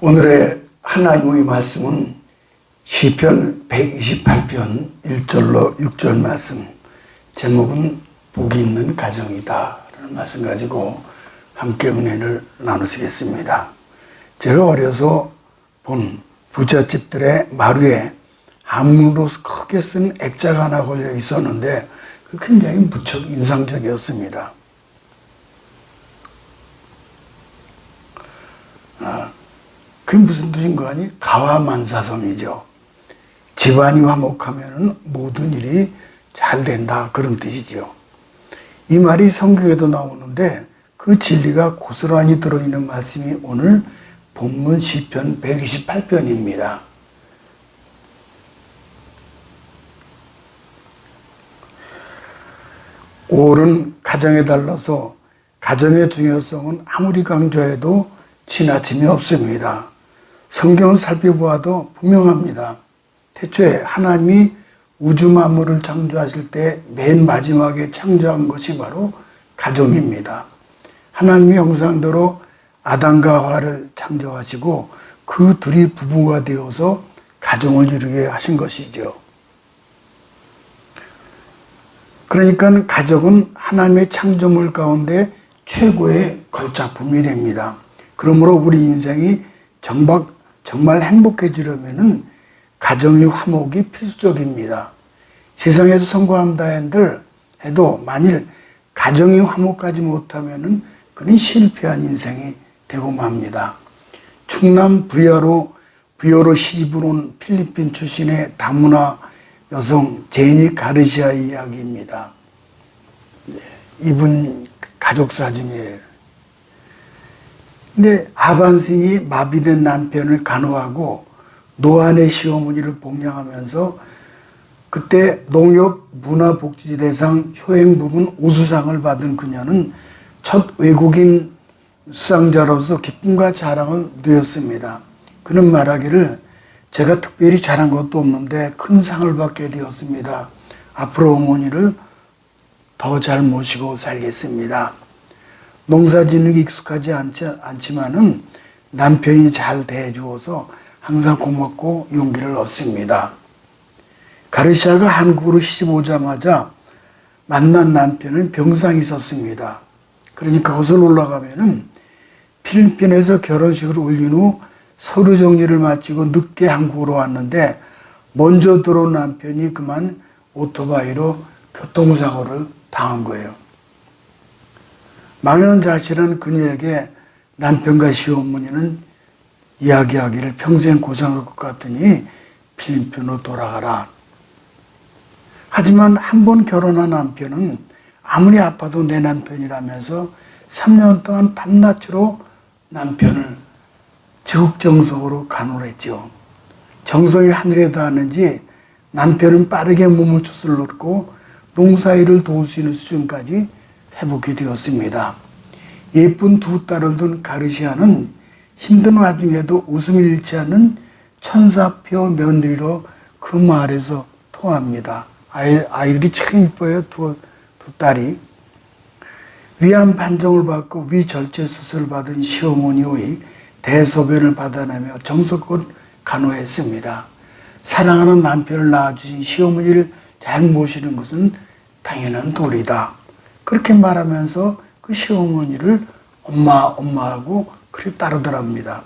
오늘의 하나님의 말씀은 시편 128편 1절로 6절 말씀, 제목은 복이 있는 가정이다 라는 말씀 가지고 함께 은혜를 나누시겠습니다. 제가 어려서 본 부잣집들의 마루에 한문으로 크게 쓴 액자가 하나 걸려 있었는데 굉장히 무척 인상적이었습니다. 그게 무슨 뜻인가 하니 가화만사성이죠. 집안이 화목하면 모든 일이 잘 된다, 그런 뜻이죠. 이 말이 성경에도 나오는데 그 진리가 고스란히 들어있는 말씀이 오늘 본문 시편 128편입니다. 올은 가정에 달라서 가정의 중요성은 아무리 강조해도 지나침이 없습니다. 성경을 살펴보아도 분명합니다. 태초에 하나님이 우주 만물을 창조하실 때 맨 마지막에 창조한 것이 바로 가정입니다. 하나님의 형상대로 아담과 하와를 창조하시고 그 둘이 부부가 되어서 가정을 이루게 하신 것이죠. 그러니까 가정은 하나님의 창조물 가운데 최고의 걸작품이 됩니다. 그러므로 우리 인생이 정말 행복해지려면 가정의 화목이 필수적입니다. 세상에서 성공한다 해도 만일 가정이 화목하지 못하면 그는 실패한 인생이 되고 맙니다. 충남 부여로 시집을 온 필리핀 출신의 다문화 여성 제니 가르시아 이야기입니다. 이분 가족 사진이에요. 근데 하반신이 마비된 남편을 간호하고 노안의 시어머니를 복양하면서 그때 농협 문화복지대상 효행부문 우수상을 받은 그녀는 첫 외국인 수상자로서 기쁨과 자랑을 누렸습니다. 그는 말하기를 제가 특별히 잘한 것도 없는데 큰 상을 받게 되었습니다. 앞으로 어머니를 더 잘 모시고 살겠습니다. 농사짓는 익숙하지 않지만은 남편이 잘 대해주어서 항상 고맙고 용기를 얻습니다. 가르시아가 한국으로 시집 오자마자 만난 남편은 병상이 있었습니다. 그러니까 거슬러 올라가면은 필리핀에서 결혼식을 올린 후 서류 정리를 마치고 늦게 한국으로 왔는데 먼저 들어온 남편이 그만 오토바이로 교통사고를 당한 거예요. 망연한 자실한 그녀에게 남편과 시어머니는 이야기하기를 평생 고생할 것 같으니 필리핀으로 돌아가라. 하지만 한 번 결혼한 남편은 아무리 아파도 내 남편이라면서 3년 동안 밤낮으로 남편을 지국정성으로 간호를 했죠. 정성이 하늘에 닿았는지 남편은 빠르게 몸을 추스르고 농사일을 도울 수 있는 수준까지 회복이 되었습니다. 예쁜 두 딸을 둔 가르시아는 힘든 와중에도 웃음을 잃지 않는 천사표 며느리로 그 마을에서 통합니다. 아이들이 참 이뻐요, 두 딸이. 위암 판정을 받고 위절제 수술을 받은 시어머니의 대소변을 받아내며 정성껏 간호했습니다. 사랑하는 남편을 낳아주신 시어머니를 잘 모시는 것은 당연한 도리다. 그렇게 말하면서 그 시어머니를 엄마하고 그렇게 따르더랍니다.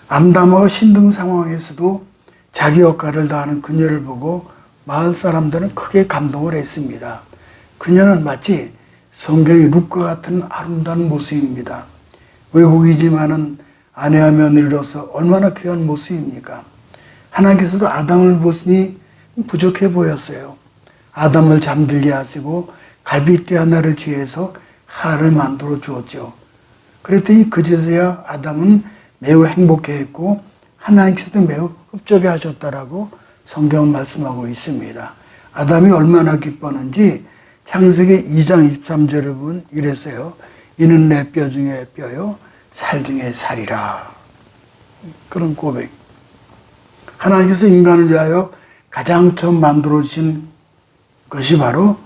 암담하고 신등 상황에서도 자기 역할을 다하는 그녀를 보고 마을 사람들은 크게 감동을 했습니다. 그녀는 마치 성경의 룻과 같은 아름다운 모습입니다. 외국이지만은 아내와 며느리로서 얼마나 귀한 모습입니까? 하나님께서도 아담을 보시니 부족해 보였어요. 아담을 잠들게 하시고 갈빗대 하나를 취해서 하를 만들어 주었죠. 그랬더니 그제서야 아담은 매우 행복해했고 하나님께서도 매우 흡족해 하셨다라고 성경은 말씀하고 있습니다. 아담이 얼마나 기뻤는지 창세기 2장 23절을 보면 이랬어요. 이는 내 뼈 중에 뼈요 살 중에 살이라. 그런 고백. 하나님께서 인간을 위하여 가장 처음 만들어주신 것이 바로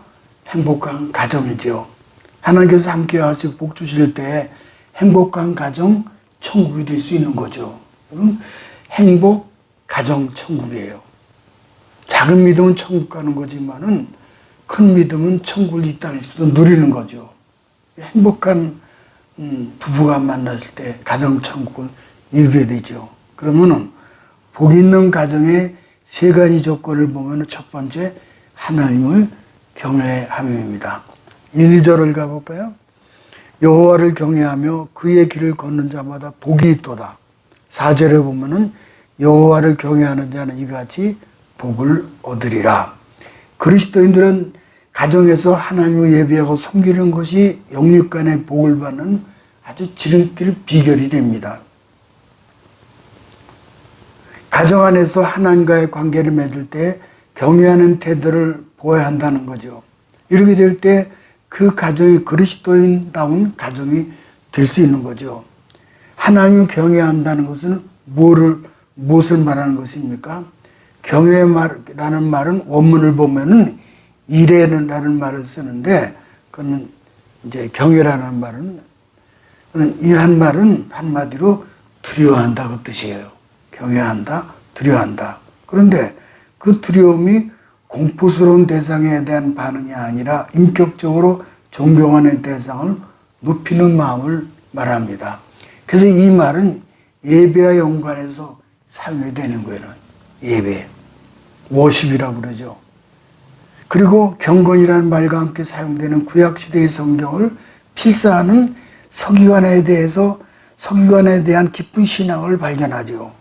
행복한 가정이지요. 하나님께서 함께 하시고 복 주실 때 행복한 가정 천국이 될 수 있는 거죠. 행복 가정 천국이에요. 작은 믿음은 천국 가는 거지만은 큰 믿음은 천국을 이 땅에서도 누리는 거죠. 행복한 부부가 만났을 때 가정 천국을 이루게 되죠. 그러면은 복 있는 가정의 세 가지 조건을 보면은 첫 번째 하나님을 경외함입니다. 1, 2절을 가볼까요? 여호와를 경외하며 그의 길을 걷는 자마다 복이 있도다. 4절에 보면은 여호와를 경외하는 자는 이같이 복을 얻으리라. 그리스도인들은 가정에서 하나님을 예배하고 섬기는 것이 영육 간의 복을 받는 아주 지름길 비결이 됩니다. 가정 안에서 하나님과의 관계를 맺을 때 경외하는 태도를 보여야 한다는 거죠. 이렇게 될 때 그 가정이 그리스도인다운 가정이 될 수 있는 거죠. 하나님을 경외한다는 것은 무엇을 말하는 것입니까? 경외라는 말은 원문을 보면은 이래라는 말을 쓰는데, 그는 이제 경외라는 말은 이 한 말은 한마디로 두려워한다 그 뜻이에요. 경외한다, 두려워한다. 그런데 그 두려움이 공포스러운 대상에 대한 반응이 아니라 인격적으로 존경하는 대상을 높이는 마음을 말합니다. 그래서 이 말은 예배와 연관해서 사용이 되는 거예요. 예배, 워십이라고 그러죠. 그리고 경건이라는 말과 함께 사용되는 구약시대의 성경을 필사하는 서기관에 대한 깊은 신앙을 발견하죠.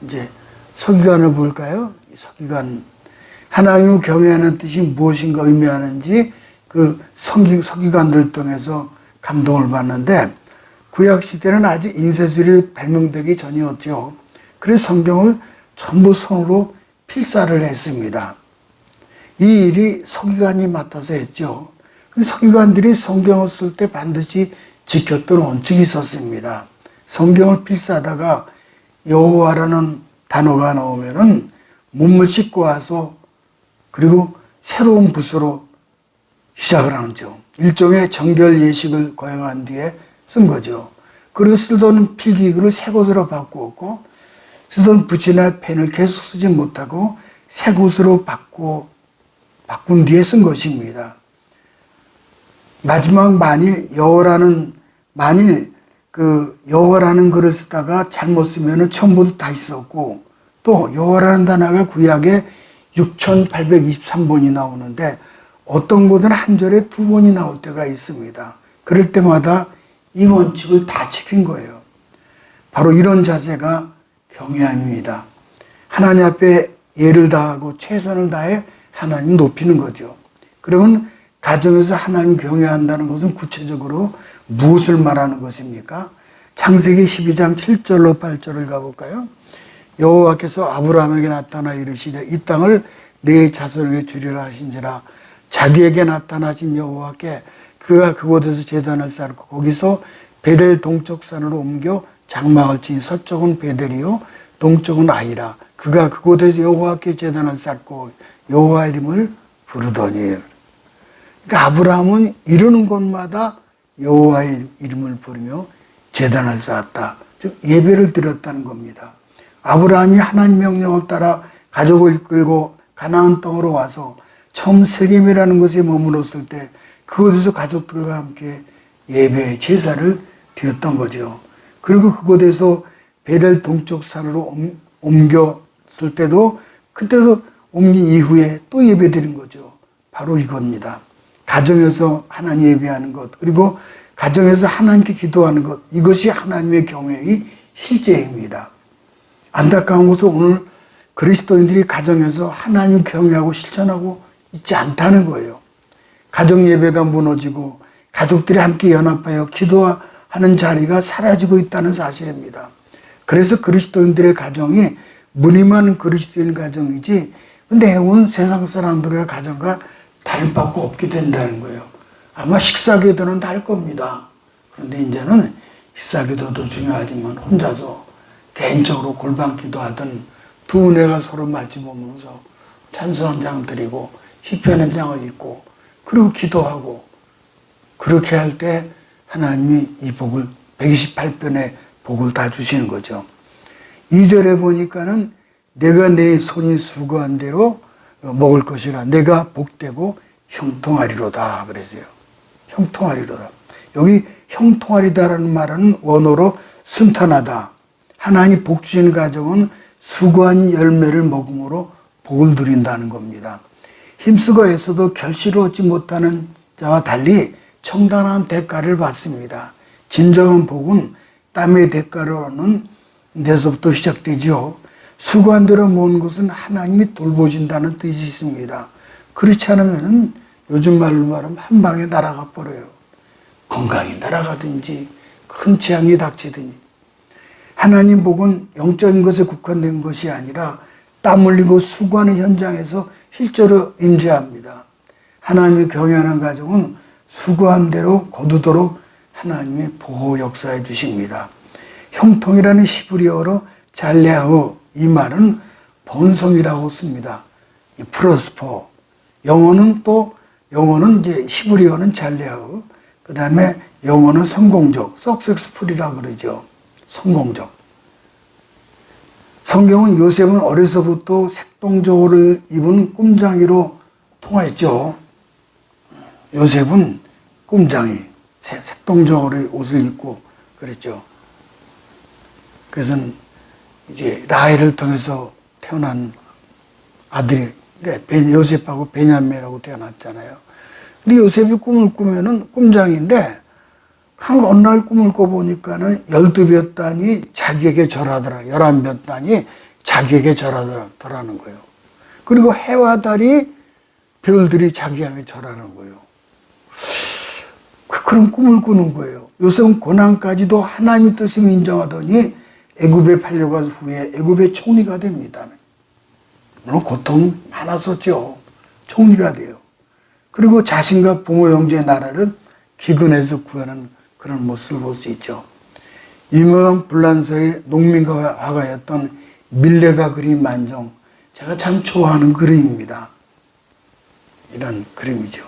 이제 서기관을 볼까요? 서기관, 하나님을 경외하는 뜻이 무엇인가 의미하는지 그 서기관들 통해서 감동을 받는데, 구약시대는 아직 인쇄술이 발명되기 전이었죠. 그래서 성경을 전부 손으로 필사를 했습니다. 이 일이 서기관이 맡아서 했죠. 서기관들이 성경을 쓸 때 반드시 지켰던 원칙이 있었습니다. 성경을 필사하다가 여호와라는 단어가 나오면은 몸을 씻고 와서 그리고 새로운 붓으로 시작을 하죠. 일종의 정결 예식을 거행한 뒤에 쓴 거죠. 그리고 쓰던 필기구를 새 것으로 바꾸었고, 쓰던 붓이나 펜을 계속 쓰지 못하고 새 것으로 바꾼 뒤에 쓴 것입니다. 마지막 만일 여호와라는 글을 쓰다가 잘못 쓰면은 처음부터 다시 썼고, 또 여호와라는 단어가 구약에 6823번이 나오는데 어떤 곳은 한 절에 2번이 나올 때가 있습니다. 그럴 때마다 이 원칙을 다 지킨 거예요. 바로 이런 자세가 경외함입니다. 하나님 앞에 예를 다하고 최선을 다해 하나님 높이는 거죠. 그러면 가정에서 하나님 경외한다는 것은 구체적으로 무엇을 말하는 것입니까? 창세기 12장 7절로 8절을 가볼까요? 여호와께서 아브라함에게 나타나 이르시되 이 땅을 네 자손에게 주리라 하신지라. 자기에게 나타나신 여호와께 그가 그곳에서 제단을 쌓고 거기서 베델 동쪽 산으로 옮겨 장막을 친 서쪽은 베델이요 동쪽은 아이라. 그가 그곳에서 여호와께 제단을 쌓고 여호와 이름을 부르더니. 그러니까 아브라함은 이르는 곳마다 여호와의 이름을 부르며 제단을 쌓았다. 즉 예배를 드렸다는 겁니다. 아브라함이 하나님 명령을 따라 가족을 이끌고 가나안 땅으로 와서 처음 세겜이라는 곳에 머물렀을 때 그곳에서 가족들과 함께 예배 제사를 드렸던 거죠. 그리고 그곳에서 베델 동쪽 산으로 옮겼을 때도 그때도 옮긴 이후에 또 예배 드린 거죠. 바로 이겁니다. 가정에서 하나님 예배하는 것, 그리고 가정에서 하나님께 기도하는 것, 이것이 하나님의 경외의 실제입니다. 안타까운 것은 오늘 그리스도인들이 가정에서 하나님을 경외하고 실천하고 있지 않다는 거예요. 가정 예배가 무너지고 가족들이 함께 연합하여 기도하는 자리가 사라지고 있다는 사실입니다. 그래서 그리스도인들의 가정이 무늬만 그리스도인 가정이지 내용은 세상 사람들의 가정과 다를 바가 없게 된다는 거예요. 아마 식사기도는 다 할 겁니다. 그런데 이제는 식사기도도 중요하지만 혼자서 개인적으로 골방 기도하던 두 은혜가 서로 마주보면서 찬송 한 장 드리고 시편 한 장을 읽고 그리고 기도하고 그렇게 할 때 하나님이 이 복을 128편의 복을 다 주시는 거죠. 2절에 보니까는 내가 내 손이 수고한 대로 먹을 것이라 내가 복되고 형통하리로다 그랬어요. 형통하리로다. 여기 형통하리다라는 말은 원어로 순탄하다. 하나님 복 주시는 가정은 수고한 열매를 먹음으로 복을 누린다는 겁니다. 힘쓰고 애써도 결실을 얻지 못하는 자와 달리 청당한 대가를 받습니다. 진정한 복은 땀의 대가를 얻는 데서부터 시작되지요. 수고한 대로 모은 것은 하나님이 돌보신다는 뜻이 있습니다. 그렇지 않으면 요즘 말로 말하면 한 방에 날아가 버려요. 건강이 날아가든지 큰 재앙이 닥치든지. 하나님 복은 영적인 것에 국한된 것이 아니라 땀 흘리고 수고하는 현장에서 실제로 임재합니다. 하나님의 경외하는 가정은 수고한 대로 거두도록 하나님이 보호 역사해 주십니다. 형통이라는 히브리어로 잘레아흐, 이 말은 번성이라고 씁니다. 프로스퍼. 영어는 이제 히브리어는 잘레아흐, 그 다음에 영어는 성공적, successful이라고 그러죠. 성공적. 성경은 요셉은 어려서부터 색동저울을 입은 꿈장이로 통하였죠. 요셉은 꿈장이, 색동저울의 옷을 입고 그랬죠. 그래서 이제 라헬을 통해서 태어난 아들이 요셉하고 베냐민이라고 태어났잖아요. 근데 요셉이 꿈을 꾸면은 꿈장인데 어느 날 꿈을 꿔보니까는 12볕단이 자기에게 절하더라. 11볕단이 자기에게 절하더라는 거예요. 그리고 해와 달이 별들이 자기에게 절하는 거예요. 그런 꿈을 꾸는 거예요. 요셉은 고난까지도 하나님의 뜻을 인정하더니 애굽에 팔려간 후에 애굽의 총리가 됩니다. 물론 고통 많았었죠. 총리가 돼요. 그리고 자신과 부모 형제의 나라를 기근에서 구하는 그런 모습을 볼 수 있죠. 유명한 불란서의 농민과 화가였던 밀레가 그린 만정, 제가 참 좋아하는 그림입니다. 이런 그림이죠.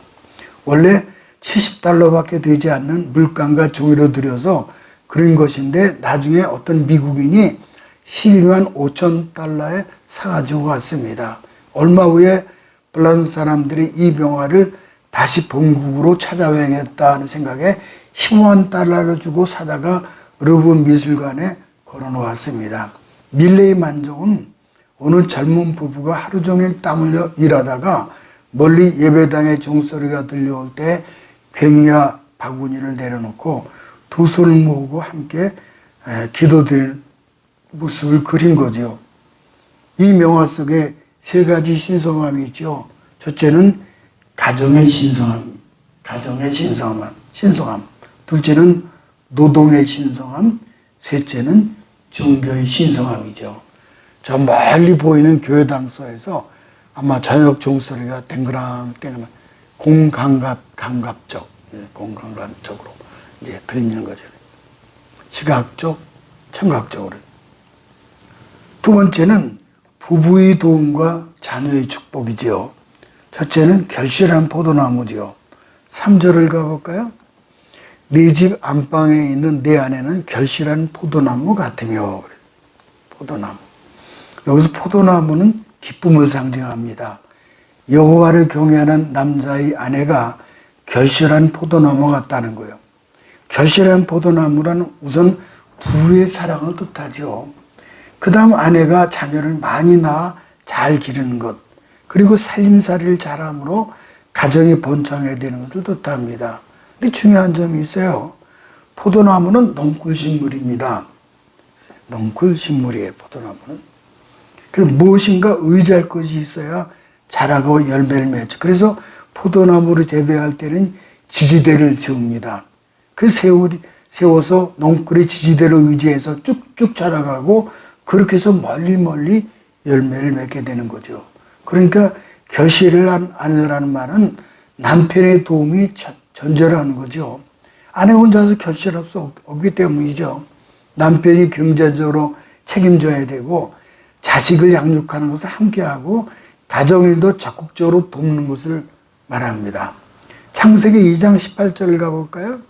원래 $70밖에 되지 않는 물감과 종이로 들여서 그린 것인데 나중에 어떤 미국인이 $12만 5천 사가지고 갔습니다. 얼마 후에 불란서 사람들이 이 명화를 다시 본국으로 찾아와야겠다는 생각에 $15만 주고 사다가 르브 미술관에 걸어놓았습니다. 밀레의 만정은 어느 젊은 부부가 하루 종일 땀 흘려 일하다가 멀리 예배당의 종소리가 들려올 때 괭이와 바구니를 내려놓고 두 손을 모으고 함께 기도드리는 모습을 그린 거죠. 이 명화 속에 세 가지 신성함이 있죠. 첫째는 가정의 신성함. 둘째는 노동의 신성함. 셋째는 종교의 신성함이죠. 저 멀리 보이는 교회당서에서 아마 저녁 종소리가 땡그랑땡그랑 공감각적으로 이제 들리는 거죠. 시각적, 청각적으로. 두 번째는 부부의 도움과 자녀의 축복이지요. 첫째는 결실한 포도나무지요. 3절을 가볼까요? 네 집 안방에 있는 내 아내는 결실한 포도나무 같으며. 포도나무. 여기서 포도나무는 기쁨을 상징합니다. 여호와를 경외하는 남자의 아내가 결실한 포도나무 같다는 거예요. 결실한 포도나무란 우선 부부의 사랑을 뜻하죠. 그 다음 아내가 자녀를 많이 낳아 잘 기르는 것, 그리고 살림살이를 잘함으로 가정이 번창해야 되는 것을 뜻합니다. 근데 중요한 점이 있어요. 포도나무는 넝쿨식물입니다. 넝쿨식물이에요, 포도나무는. 그래서 무엇인가 의지할 것이 있어야 자라고 열매를 맺죠. 그래서 포도나무를 재배할 때는 지지대를 세웁니다. 그래서 세워서 넝쿨의 지지대를 의지해서 쭉쭉 자라가고 그렇게 해서 멀리 열매를 맺게 되는 거죠. 그러니까 결실을 한 아내라는 말은 남편의 도움이 전제라는 거죠. 아내 혼자서 결실할 수 없기 때문이죠. 남편이 경제적으로 책임져야 되고 자식을 양육하는 것을 함께하고 가정일도 적극적으로 돕는 것을 말합니다. 창세기 2장 18절을 가볼까요?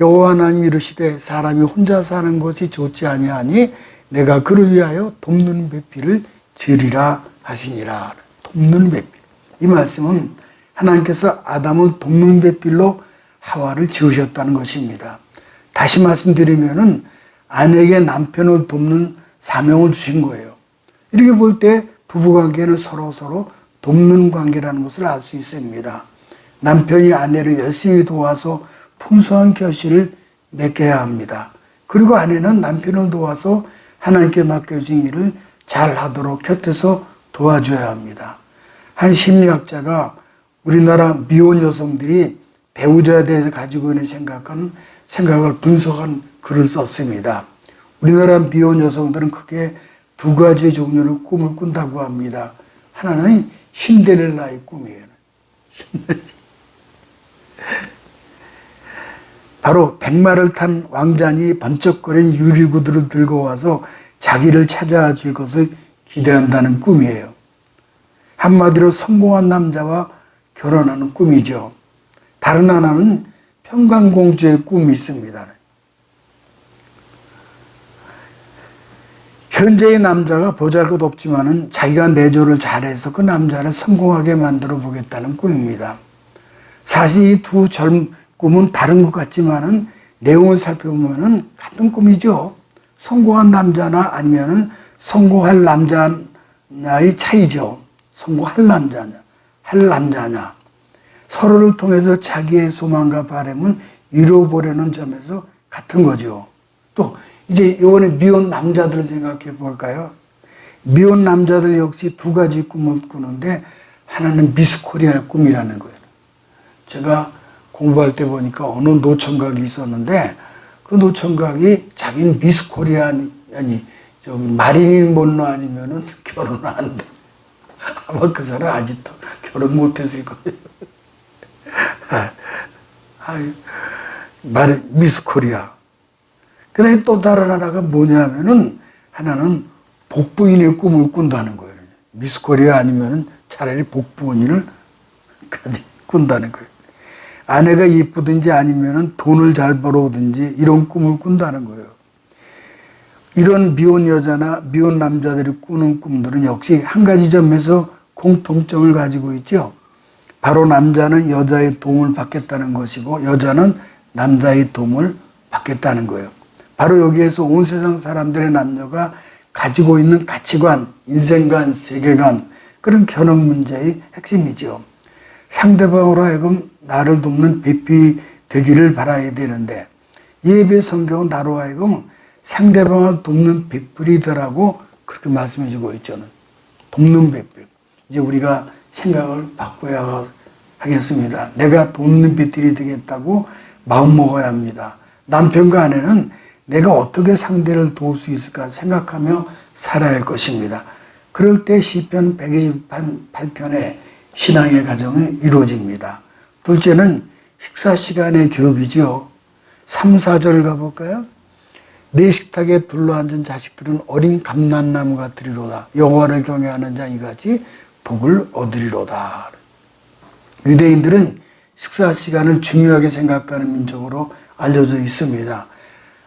여호와 하나님이 이르시되 사람이 혼자 사는 것이 좋지 아니하니 내가 그를 위하여 돕는 배필을 지으리라 하시니라. 돕는 배필. 이 말씀은 하나님께서 아담을 돕는 배필로 하와를 지으셨다는 것입니다. 다시 말씀드리면은 아내에게 남편을 돕는 사명을 주신 거예요. 이렇게 볼 때 부부관계는 서로 돕는 관계라는 것을 알 수 있습니다. 남편이 아내를 열심히 도와서 풍성한 결실을 맺게 합니다. 그리고 아내는 남편을 도와서 하나님께 맡겨진 일을 잘 하도록 곁에서 도와줘야 합니다. 한 심리학자가 우리나라 미혼 여성들이 배우자에 대해서 가지고 있는 생각을 분석한 글을 썼습니다. 우리나라 미혼 여성들은 크게 두 가지 종류의 꿈을 꾼다고 합니다. 하나는 신데렐라의 꿈이에요. 바로 백마를 탄 왕자니 번쩍거린 유리구두를 들고 와서 자기를 찾아와 줄 것을 기대한다는 꿈이에요. 한마디로 성공한 남자와 결혼하는 꿈이죠. 다른 하나는 평강공주의 꿈이 있습니다. 현재의 남자가 보잘것없지만은 자기가 내조를 잘해서 그 남자를 성공하게 만들어 보겠다는 꿈입니다. 사실 이 두 꿈은 다른 것 같지만은 내용을 살펴보면은 같은 꿈이죠. 성공한 남자나 아니면은 성공할 남자냐의 차이죠. 성공할 남자냐, 할 남자냐. 서로를 통해서 자기의 소망과 바람은 이루어보려는 점에서 같은 거죠. 또 이제 이번에 미혼 남자들 생각해 볼까요? 미혼 남자들 역시 두 가지 꿈을 꾸는데 하나는 미스 코리아의 꿈이라는 거예요. 제가 공부할 때 보니까 어느 노총각이 있었는데 그 노총각이 자기는 미스 코리아 아니 저기 마릴린 먼로 아니면은 결혼 안 한다. 아마 그 사람 아직도 결혼 못했을 거예요. 미스 코리아. 그 다음에 또 다른 하나가 뭐냐면은 하나는 복부인의 꿈을 꾼다는 거예요. 미스 코리아 아니면은 차라리 복부인을 꾼다는 거예요. 아내가 이쁘든지 아니면은 돈을 잘 벌어오든지 이런 꿈을 꾼다는 거예요. 이런 미혼 여자나 미혼 남자들이 꾸는 꿈들은 역시 한 가지 점에서 공통점을 가지고 있죠. 바로 남자는 여자의 도움을 받겠다는 것이고 여자는 남자의 도움을 받겠다는 거예요. 바로 여기에서 온 세상 사람들의 남녀가 가지고 있는 가치관, 인생관, 세계관, 그런 견학 문제의 핵심이죠. 상대방으로 하여금 나를 돕는 배필이 되기를 바라야 되는데 예배 성경은 나로 하여금 상대방을 돕는 배필이더라고 그렇게 말씀해 주고 있죠. 돕는 배필. 이제 우리가 생각을 바꿔야 하겠습니다. 내가 돕는 배필이 되겠다고 마음 먹어야 합니다. 남편과 아내는 내가 어떻게 상대를 도울 수 있을까 생각하며 살아야 할 것입니다. 그럴 때 시편 128편의 신앙의 과정이 이루어집니다. 둘째는 식사 시간의 교육이죠. 3, 4절 가볼까요? 내 식탁에 둘러앉은 자식들은 어린 감람나무 같으리로다. 여호와를 경외하는 자 이같이 복을 얻으리로다. 유대인들은 식사 시간을 중요하게 생각하는 민족으로 알려져 있습니다.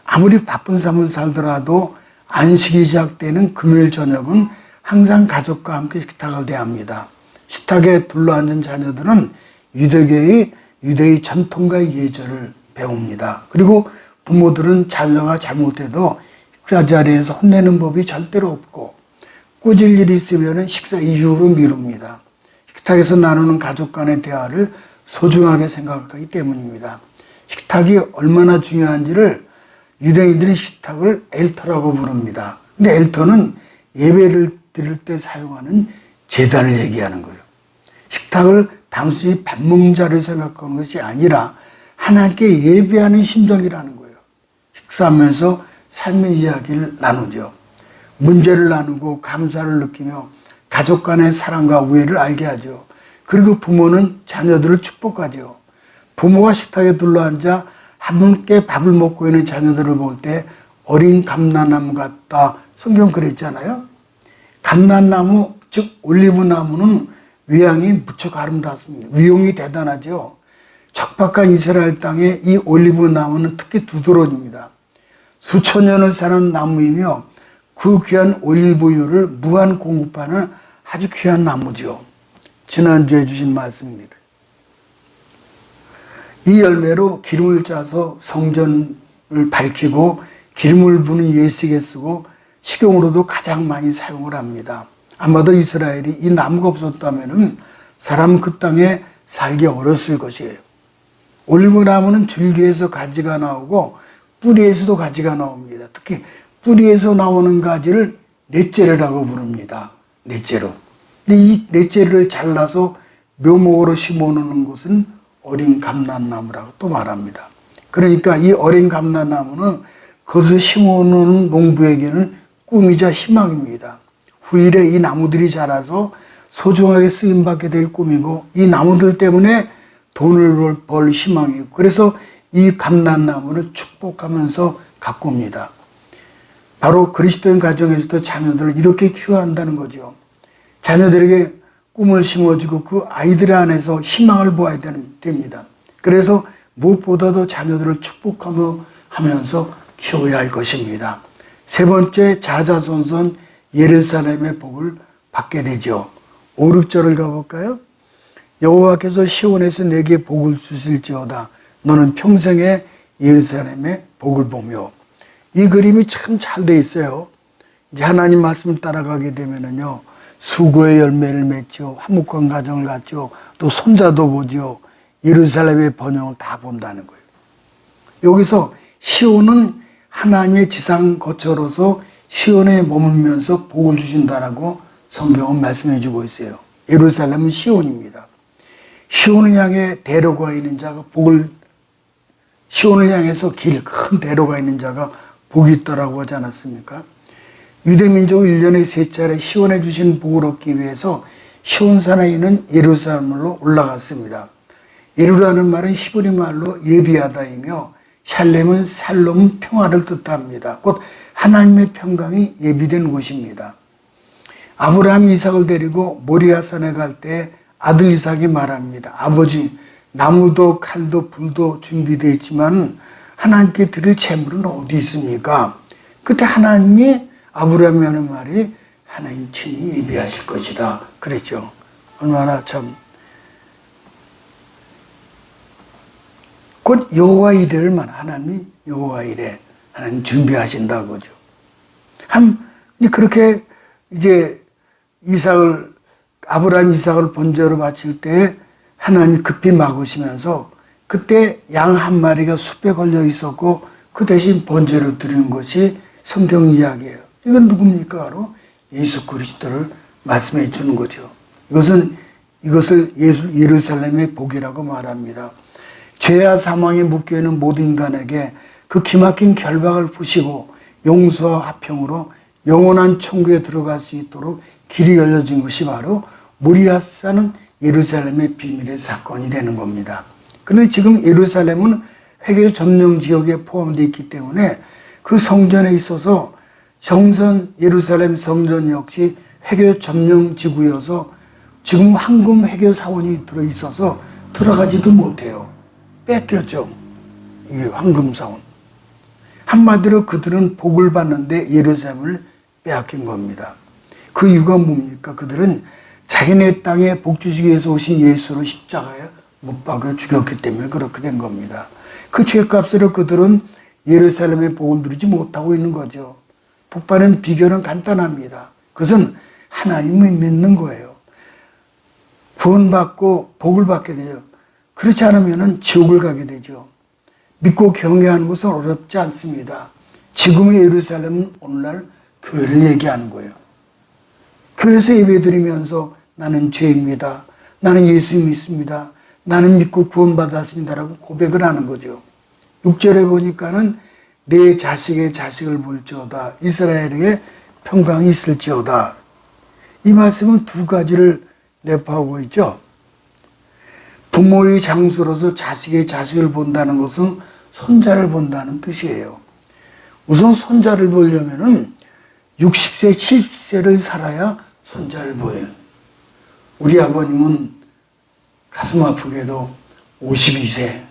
아무리 바쁜 삶을 살더라도 안식이 시작되는 금요일 저녁은 항상 가족과 함께 식탁을 대합니다. 식탁에 둘러앉은 자녀들은 유대의 전통과 예절을 배웁니다. 그리고 부모들은 자녀가 잘못해도 식사 자리에서 혼내는 법이 절대로 없고 꾸질 일이 있으면 식사 이후로 미룹니다. 식탁에서 나누는 가족 간의 대화를 소중하게 생각하기 때문입니다. 식탁이 얼마나 중요한지를 유대인들이 식탁을 엘터라고 부릅니다. 근데 엘터는 예배를 드릴 때 사용하는 제단을 얘기하는 거예요. 식탁을 단순히 밥 먹는 자리로 생각하는 것이 아니라 하나님께 예배하는 심정이라는 거예요. 식사하면서 삶의 이야기를 나누죠. 문제를 나누고 감사를 느끼며 가족 간의 사랑과 우애를 알게 하죠. 그리고 부모는 자녀들을 축복하죠. 부모가 식탁에 둘러앉아 함께 밥을 먹고 있는 자녀들을 볼 때 어린 감람나무 같다. 성경 그랬잖아요. 감람나무, 즉 올리브나무는 외양이 무척 아름답습니다. 위용이 대단하죠. 척박한 이스라엘 땅에 이 올리브 나무는 특히 두드러집니다. 수천 년을 사는 나무이며 그 귀한 올리브유를 무한 공급하는 아주 귀한 나무죠. 지난주에 주신 말씀입니다. 이 열매로 기름을 짜서 성전을 밝히고 기름을 부는 예식에 쓰고 식용으로도 가장 많이 사용을 합니다. 아마도 이스라엘이 이 나무가 없었다면 사람 그 땅에 살기 어려웠을 것이에요. 올리브 나무는 줄기에서 가지가 나오고 뿌리에서도 가지가 나옵니다. 특히 뿌리에서 나오는 가지를 넷째르라고 부릅니다. 넷째로. 근데 이 넷째르를 잘라서 묘목으로 심어놓는 곳은 어린 감람나무라고 또 말합니다. 그러니까 이 어린 감람나무는 그것을 심어놓는 농부에게는 꿈이자 희망입니다. 후일에 이 나무들이 자라서 소중하게 쓰임받게 될 꿈이고 이 나무들 때문에 돈을 벌 희망이고 그래서 이 감람나무를 축복하면서 가꿉니다. 바로 그리스도인 가정에서도 자녀들을 이렇게 키워야 한다는 거죠. 자녀들에게 꿈을 심어주고 그 아이들 안에서 희망을 보아야 됩니다. 그래서 무엇보다도 자녀들을 축복하면서 키워야 할 것입니다. 세 번째, 자자손손 예루살렘의 복을 받게 되죠. 5, 6절을 가볼까요? 여호와께서 시온에서 내게 복을 주실지어다. 너는 평생에 예루살렘의 복을 보며. 이 그림이 참 잘 돼 있어요. 이제 하나님 말씀을 따라가게 되면은요, 수고의 열매를 맺죠. 화목한 가정을 갖죠. 또 손자도 보죠. 예루살렘의 번영을 다 본다는 거예요. 여기서 시온은 하나님의 지상 거처로서 시온에 머물면서 복을 주신다라고 성경은 말씀해 주고 있어요. 예루살렘은 시온입니다. 시온을 향해 대로가 있는 자가 시온을 향해서 큰 대로가 있는 자가 복이 있다라고 하지 않았습니까? 유대민족은 1년에 3차례 시온에 주신 복을 얻기 위해서 시온산에 있는 예루살렘으로 올라갔습니다. 예루라는 말은 히브리 말로 예비하다이며 샬렘은 살롬 평화를 뜻합니다. 곧 하나님의 평강이 예비된 곳입니다. 아브라함 이삭을 데리고 모리아산에 갈 때 아들 이삭이 말합니다. 아버지, 나무도 칼도 불도 준비되어 있지만 하나님께 드릴 재물은 어디 있습니까? 그때 하나님이 아브라함이 하는 말이 하나님 친히 예비하실 것이다 그랬죠. 얼마나 참 곧 여호와 이레를 하나님이 여호와 이레 하나님 준비하신다고 그죠. 그렇게 이제 아브라함 이삭을 번제로 바칠 때 하나님 급히 막으시면서 그때 양 한 마리가 숲에 걸려 있었고 그 대신 번제로 드린 것이 성경 이야기예요. 이건 누굽니까? 바로 예수 그리스도를 말씀해 주는 거죠. 이것을 예루살렘의 복이라고 말합니다. 죄와 사망에 묶여있는 모든 인간에게 그 기막힌 결박을 푸시고 용서와 화평으로 영원한 천국에 들어갈 수 있도록 길이 열려진 것이 바로 모리아산은 예루살렘의 비밀의 사건이 되는 겁니다. 그런데 지금 예루살렘은 회개 점령 지역에 포함되어 있기 때문에 그 성전에 있어서 예루살렘 성전 역시 회개 점령 지구여서 지금 황금 회개 사원이 들어있어서 들어가지도 못해요. 뺏겼죠. 이게 황금 사원. 한마디로 그들은 복을 받는데 예루살렘을 빼앗긴 겁니다. 그 이유가 뭡니까? 그들은 자기네 땅에 복 주시기 위해서 오신 예수로 십자가에 못 박아 죽였기 때문에 그렇게 된 겁니다. 그 죄값으로 그들은 예루살렘의 복을 누리지 못하고 있는 거죠. 복받는 비결은 간단합니다. 그것은 하나님을 믿는 거예요. 구원받고 복을 받게 되죠. 그렇지 않으면 지옥을 가게 되죠. 믿고 경외하는 것은 어렵지 않습니다. 지금의 예루살렘은 오늘날 교회를 얘기하는 거예요. 교회에서 예배드리면서 나는 죄입니다. 나는 예수 믿습니다. 나는 믿고 구원받았습니다라고 고백을 하는 거죠. 6절에 보니까는 내 자식의 자식을 볼지어다. 이스라엘에게 평강이 있을지어다. 이 말씀은 두 가지를 내포하고 있죠. 부모의 장수로서 자식의 자식을 본다는 것은 손자를 본다는 뜻이에요. 우선 손자를 보려면은 60세, 70세를 살아야 손자를 보여요. 우리 아버님은 가슴 아프게도 52세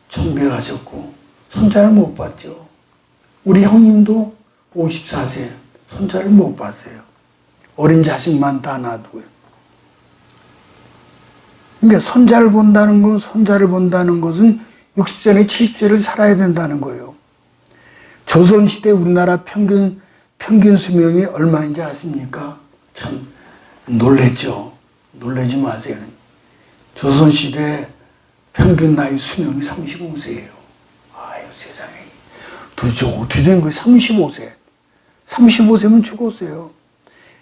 천국에 가셨고 손자를 못 봤죠. 우리 형님도 54세 손자를 못 봤어요. 어린 자식만 다 놔두고요. 그러니까 손자를 본다는 것은 60세나 70세를 살아야 된다는 거예요. 조선시대 우리나라 평균 수명이 얼마인지 아십니까? 참 놀랬죠. 놀라지 마세요. 조선시대 평균 나이 수명이 35세예요. 아유 세상에. 도대체 어떻게 된 거예요? 35세. 35세면 죽었어요.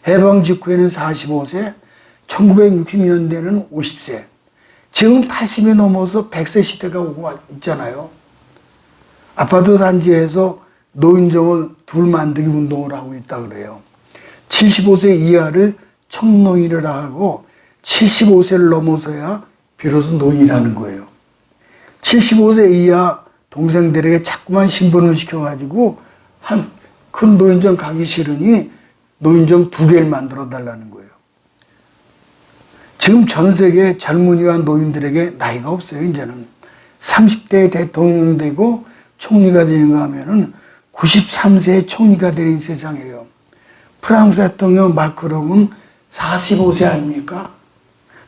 해방 직후에는 45세, 1960년대는 50세. 지금 80이 넘어서 100세 시대가 오고 있잖아요. 아파트 단지에서 노인정을 둘 만들기 운동을 하고 있다 그래요. 75세 이하를 청노인이라 하고 75세를 넘어서야 비로소 노인이라는 거예요. 75세 이하 동생들에게 자꾸만 신분을 시켜가지고 큰 노인정 가기 싫으니 노인정 2개를 만들어 달라는 거예요. 지금 전 세계 젊은이와 노인들에게 나이가 없어요. 이제는 30대에 대통령 되고 총리가 되는가 하면은 93세에 총리가 되는 세상이에요. 프랑스 대통령 마크롱은 45세 아닙니까?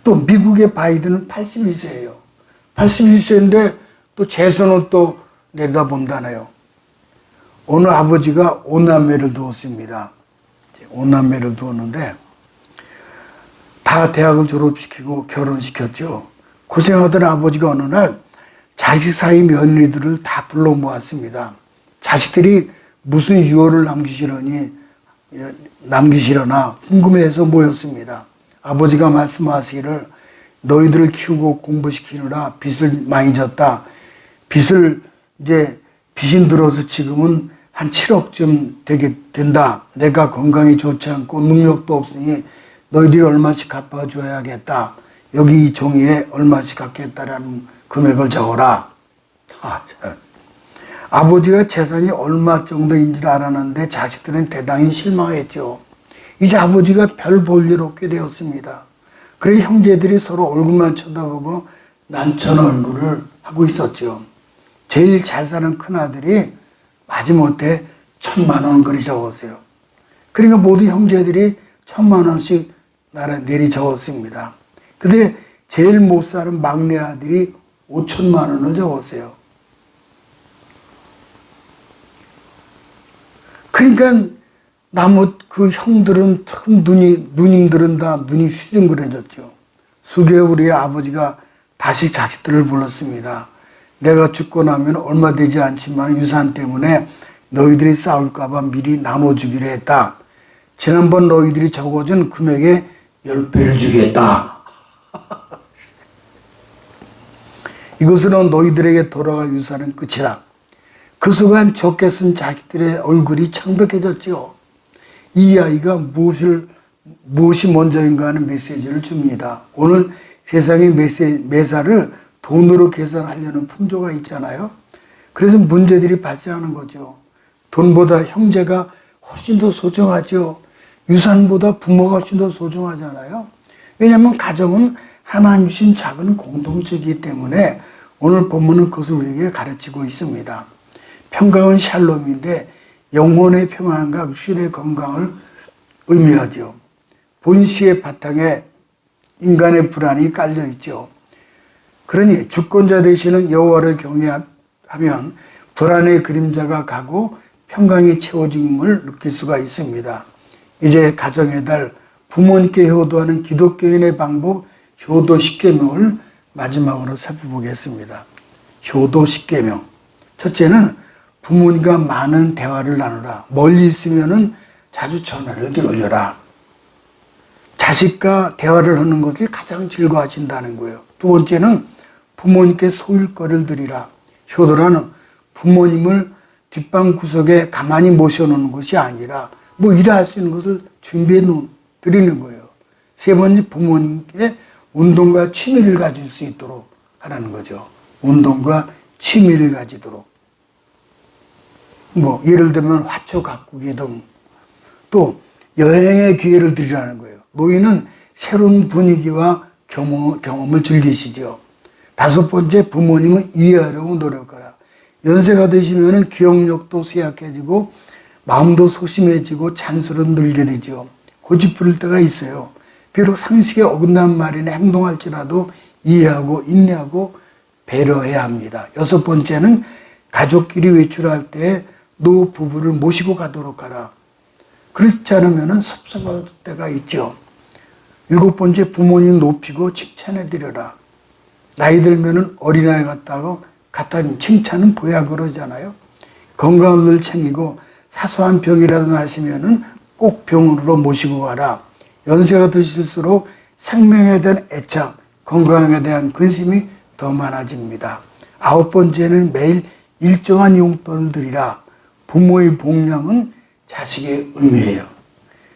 또 미국의 바이든은 81세예요. 81세인데 또 재선을 또 내다본다네요. 어느 아버지가 5남매를 두었습니다. 5남매를 두었는데 다 대학을 졸업시키고 결혼시켰죠. 고생하던 아버지가 어느 날 자식 사이 며느리들을 다 불러 모았습니다. 자식들이 무슨 유언을 남기시려나 궁금해서 모였습니다. 아버지가 말씀하시기를 너희들을 키우고 공부시키느라 빚을 많이 졌다. 빚이 들어서 지금은 한 7억쯤 된다. 내가 건강이 좋지 않고 능력도 없으니 너희들이 얼마씩 갚아줘야겠다. 여기 이 종이에 얼마씩 갚겠다라는 금액을 적어라. 아버지가 재산이 얼마 정도인 줄 알았는데 자식들은 대단히 실망했죠. 이제 아버지가 별 볼 일 없게 되었습니다. 그래 형제들이 서로 얼굴만 쳐다보고 난처한 얼굴을 하고 있었죠. 제일 잘 사는 큰아들이 마지못해 1,000만 원거리 적었어요. 그러니까 모두 형제들이 1,000만 원씩 내리 적었습니다. 근데 제일 못 사는 막내 아들이 5천만 원을 적었어요. 그러니까 그 형들은 누님들은 다 눈이 휘둥그레졌죠. 수개월에 아버지가 다시 자식들을 불렀습니다. 내가 죽고 나면 얼마 되지 않지만 유산 때문에 너희들이 싸울까봐 미리 나눠주기로 했다. 지난번 너희들이 적어준 금액의 10배를 주겠다. 이것으로 너희들에게 돌아갈 유산은 끝이다. 그 순간 적게 쓴 자식들의 얼굴이 창백해졌지요. 이 아이가 무엇이 먼저인가 하는 메시지를 줍니다. 오늘 세상에 매사를 돈으로 계산하려는 풍조가 있잖아요. 그래서 문제들이 발생하는 거죠. 돈보다 형제가 훨씬 더 소중하죠. 유산보다 부모가 훨씬 더 소중하잖아요. 왜냐하면 가정은 하나님 주신 작은 공동체이기 때문에 오늘 본문은 그것을 우리에게 가르치고 있습니다. 평강은 샬롬인데 영혼의 평안과 육신의 건강을 의미하죠. 본시의 바탕에 인간의 불안이 깔려 있죠. 그러니 주권자 되시는 여호와를 경외하면 불안의 그림자가 가고 평강이 채워짐을 느낄 수가 있습니다. 이제 가정의 달 부모님께 효도하는 기독교인의 방법 효도 10계명을 마지막으로 살펴보겠습니다. 효도 10계명. 첫째는 부모님과 많은 대화를 나누라. 멀리 있으면은 자주 전화를 올려라. 자식과 대화를 하는 것을 가장 즐거워하신다는 거예요. 두 번째는 부모님께 소일거리를 드리라. 효도라는 부모님을 뒷방 구석에 가만히 모셔놓는 것이 아니라 일할 수 있는 것을 준비해 드리는 거예요. 세 번째, 부모님께 운동과 취미를 가질 수 있도록 하라는 거죠. 운동과 취미를 가지도록. 예를 들면 화초 가꾸기 등 또 여행의 기회를 드리라는 거예요. 노인은 새로운 분위기와 경험을 즐기시죠. 5번째, 부모님을 이해하려고 노력하라. 연세가 드시면 기억력도 쇠약해지고 마음도 소심해지고 잔소리는 늘게 되죠. 고집 부릴 때가 있어요. 비록 상식에 어긋난 말이나 행동할지라도 이해하고 인내하고 배려해야 합니다. 6번째는 가족끼리 외출할 때 노 부부를 모시고 가도록 하라. 그렇지 않으면 섭섭할 때가 있죠. 7번째, 부모님 높이고 칭찬해 드려라. 나이 들면 어린아이 같다고 갖다 칭찬은 보야 그러잖아요. 건강을 늘 챙기고 사소한 병이라도 나시면은 꼭 병원으로 모시고 가라. 연세가 드실수록 생명에 대한 애착, 건강에 대한 근심이 더 많아집니다. 9번째는 매일 일정한 용돈을 드리라. 부모의 복양은 자식의 의미예요.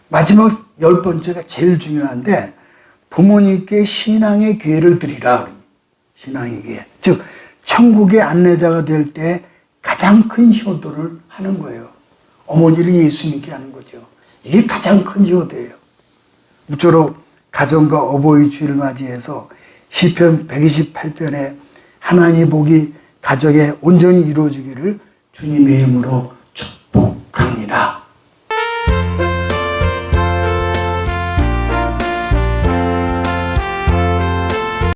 마지막 10번째가 제일 중요한데, 부모님께 신앙의 기회를 드리라. 신앙의 기회. 즉, 천국의 안내자가 될 때 가장 큰 효도를 하는 거예요. 어머니를 예수 믿게 하는 거죠. 이게 가장 큰 효도예요. 무쪼록 가정과 어버이 주일을 맞이해서 시편 128편에 하나님의 복이 가정에 온전히 이루어지기를 주님의 이름으로 축복합니다.